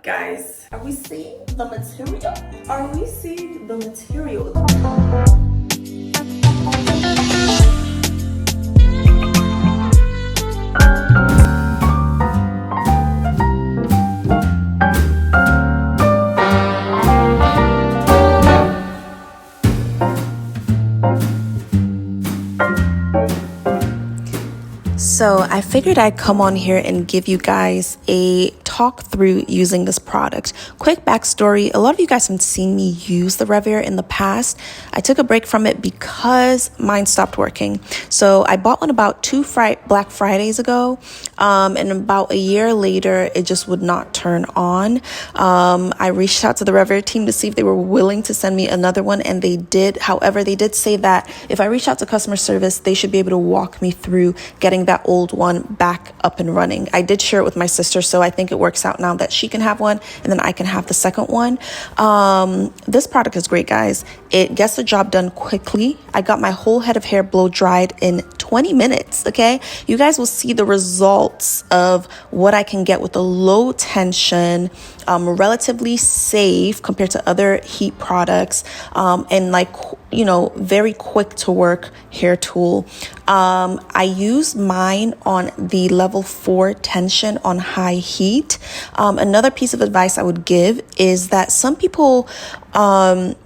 Guys, are we seeing the material? Are we seeing the material? So I figured I'd come on here and give you guys a talk through using this product. Quick backstory, a lot of you guys have seen me use the Revair in the past. I took a break from it because mine stopped working. So I bought one about two Black Fridays ago, and about a year later, it just would not turn on. I reached out to the Revair team to see if they were willing to send me another one, and they did. However, they did say that if I reach out to customer service, they should be able to walk me through getting that old one back up and running. I did share it with my sister, so I think it works out now that she can have one and then I can have the second one. This product is great, guys. It gets the job done quickly. I got my whole head of hair blow dried in 20 minutes, okay? You guys will see the results of what I can get with a low tension, relatively safe compared to other heat products, and very quick to work hair tool. I use mine on the level 4 tension on high heat. Another piece of advice I would give is that some people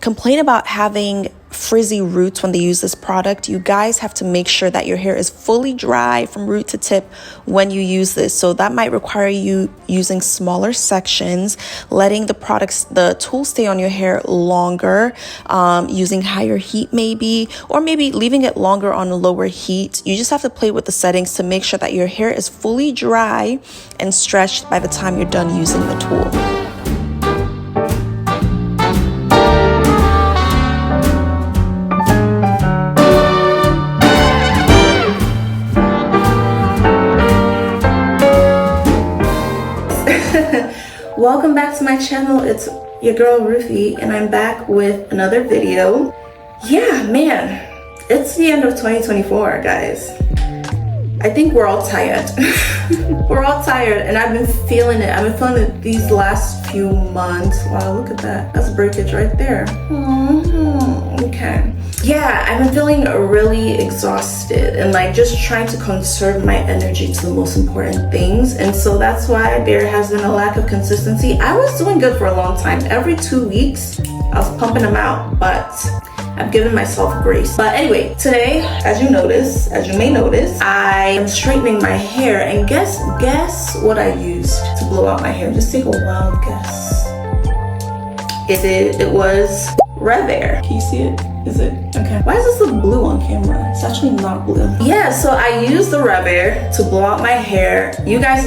complain about having frizzy roots when they use this product. You guys have to make sure that your hair is fully dry from root to tip when you use this. So that might require you using smaller sections, letting the tool stay on your hair longer, using higher heat maybe, or maybe leaving it longer on lower heat. You just have to play with the settings to make sure that your hair is fully dry and stretched by the time you're done using the tool. Welcome back to my channel. It's your girl Ruthie, and I'm back with another video. Yeah, man, it's the end of 2024, guys. I think we're all tired. We're all tired, and I've been feeling it. I've been feeling it these last few months. Wow, look at that. That's breakage right there. Okay. Yeah, I've been feeling really exhausted and just trying to conserve my energy to the most important things. And so that's why there has been a lack of consistency. I was doing good for a long time. Every 2 weeks, I was pumping them out, but I've given myself grace. But anyway, today, as you may notice, I am straightening my hair, and guess what I used to blow out my hair? Just take a wild guess. It was Revair. Can you see it? Is it? Okay. Why does this look blue on camera? It's actually not blue. Yeah, so I used the Revair to blow out my hair. You guys,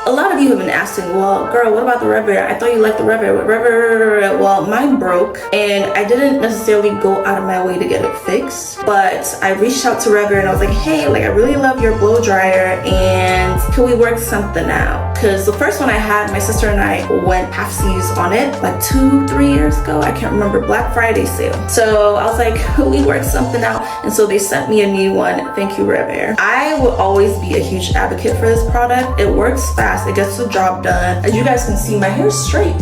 a lot of you have been asking, well, girl, what about the Revair? I thought you liked the Revair. Well, mine broke, and I didn't necessarily go out of my way to get it fixed, but I reached out to Revair and I was like, hey, I really love your blow dryer, and can we work something out? Because the first one I had, my sister and I went halfsies on it 2-3 years ago. I can't remember, Black Friday sale. So I was like, can we work something out? And so they sent me a new one. Thank you, Revair. I will always be a huge advocate for this product. It works fast. It gets the job done. As you guys can see, my hair is straight.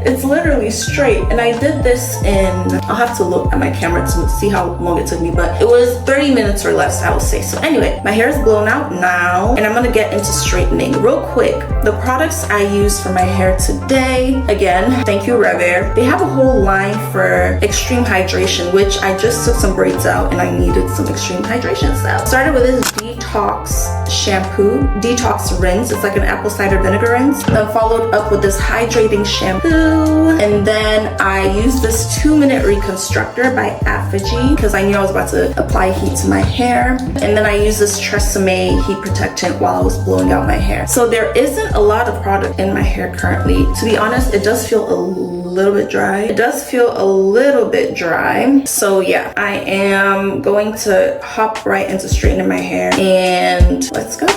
It's literally straight, and I did this in, I'll have to look at my camera to see how long it took me, but it was 30 minutes or less, I would say. So anyway, my hair is blown out now, and I'm gonna get into straightening real quick. The products I use for my hair today, again, thank you, Revair. They have a whole line for extreme hydration, which I just took some braids out and I needed some extreme hydration. So started with this detox shampoo, detox rinse. It's like an apple cider vinegar rinse. Then followed up with this hydrating shampoo. And then I used this 2-minute reconstructor by Apogee because I knew I was about to apply heat to my hair. And then I used this Tresemme heat protectant while I was blowing out my hair. So there isn't a lot of product in my hair currently. To be honest, it does feel a little bit dry. So yeah, I am going to hop right into straightening my hair, and let's go.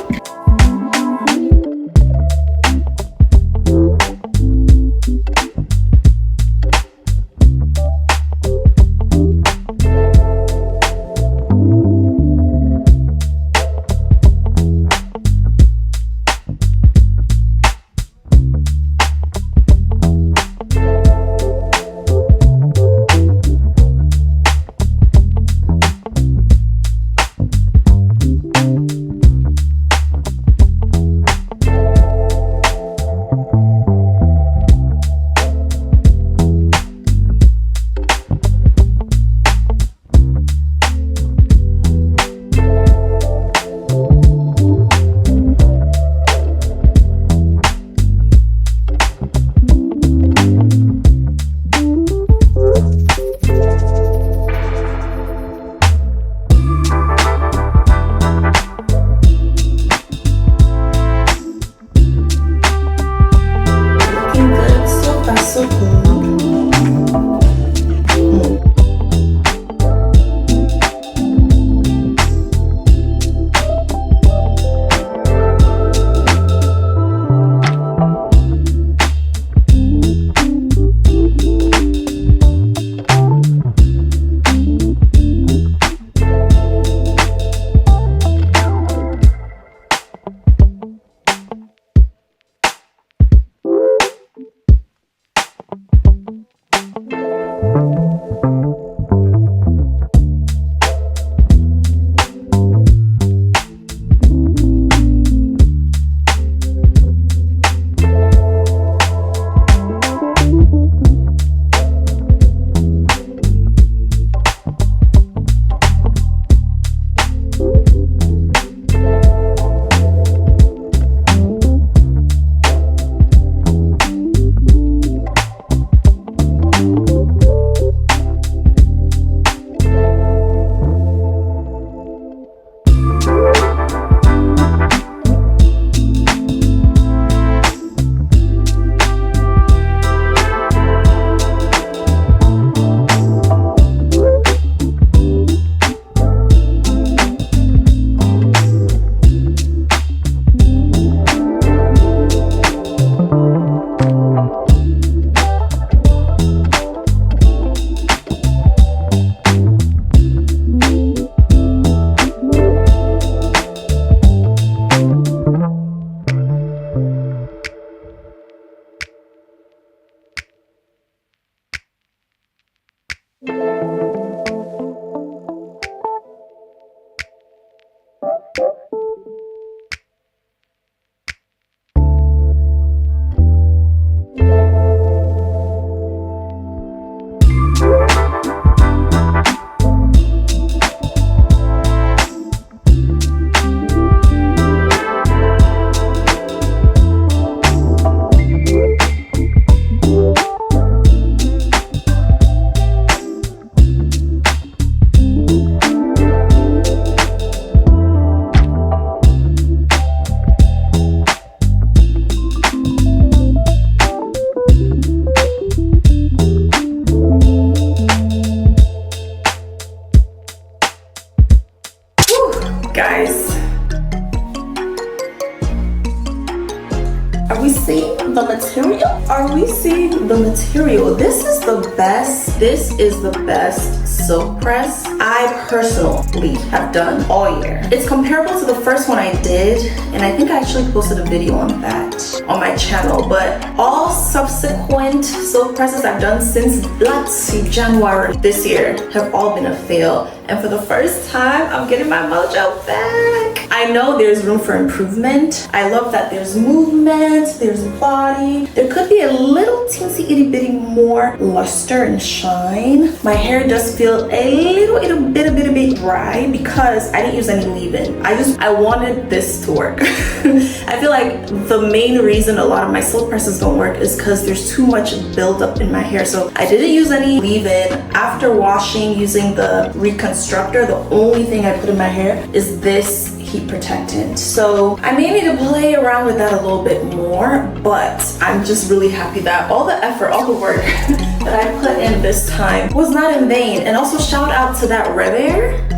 seeing the material? Are we seeing the material? This is the best. This is the best silk press I personally have done all year. It's comparable to the first one I did, and I think I actually posted a video on that on my channel, but all subsequent silk presses I've done since, let's see, January this year have all been a fail. And for the first time, I'm getting my mojo back. I know there's room for improvement. I love that there's movement, there's body. There could be a little teensy itty bitty more luster and shine. My hair does feel a bit dry because I didn't use any leave-in. I wanted this to work. I feel like the main reason a lot of my silk presses don't work is because there's too much buildup in my hair. So I didn't use any leave-in. After washing using the reconstructor, the only thing I put in my hair is this heat protectant. So I may need to play around with that a little bit more, but I'm just really happy that all the effort, all the work that I put in this time was not in vain. And also shout out to that Revair.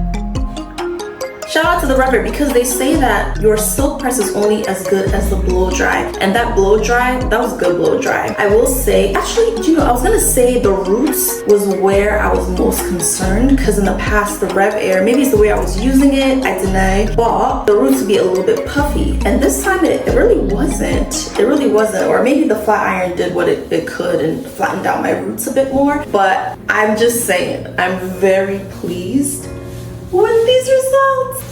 Shout out to the Revair, because they say that your silk press is only as good as the blow dry. And that blow dry, that was good blow dry. I will say, actually, you know, I was gonna say the roots was where I was most concerned, because in the past, the Revair, maybe it's the way I was using it, I deny, but the roots would be a little bit puffy. And this time it really wasn't. It really wasn't. Or maybe the flat iron did what it could and flattened out my roots a bit more. But I'm just saying, I'm very pleased with these results.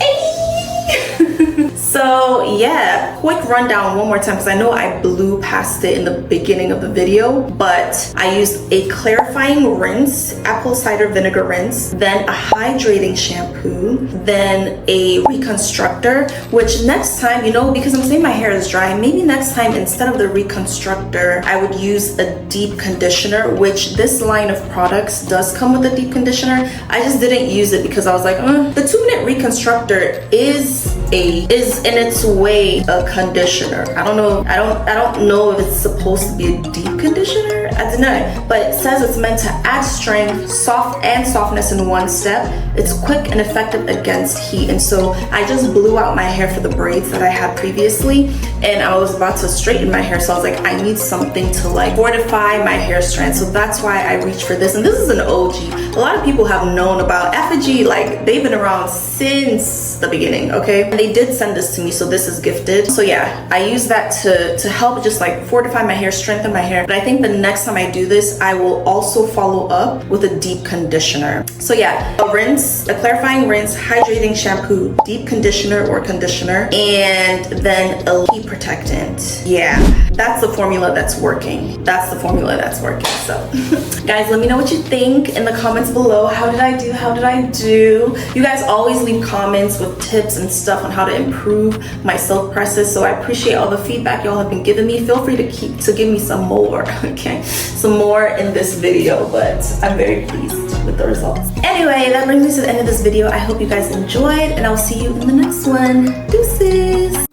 So yeah, quick rundown one more time, because I know I blew past it in the beginning of the video, but I used a clarifying rinse, apple cider vinegar rinse, then a hydrating shampoo, then a reconstructor, which next time, you know, because I'm saying my hair is dry, maybe next time instead of the reconstructor, I would use a deep conditioner, which this line of products does come with a deep conditioner. I just didn't use it because I was like, the 2-minute reconstructor is in its way a conditioner. I don't know if it's supposed to be a deep conditioner. I don't know, but it says it's meant to add strength, softness in one step. It's quick and effective against heat. And so I just blew out my hair for the braids that I had previously, and I was about to straighten my hair, so I was like, I need something to like fortify my hair strand. So that's why I reached for this, and this is an OG. A lot of people have known about Effigy, like they've been around since the beginning, okay? And they did send this to me, so this is gifted. So yeah, I use that to help just like fortify my hair, strengthen my hair. But I think the next time I do this, I will also follow up with a deep conditioner. So yeah, a rinse, a clarifying rinse, hydrating shampoo, deep conditioner or conditioner, and then a heat protectant. Yeah, that's the formula that's working. That's the formula that's working. So guys, let me know what you think in the comments below. How did I do? How did I do? You guys always leave comments with tips and stuff on how to improve my silk presses, so I appreciate all the feedback y'all have been giving me. Feel free to give me some more, okay? Some more in this video, but I'm very pleased with the results. Anyway, that brings me to the end of this video. I hope you guys enjoyed, and I'll see you in the next one. Deuces!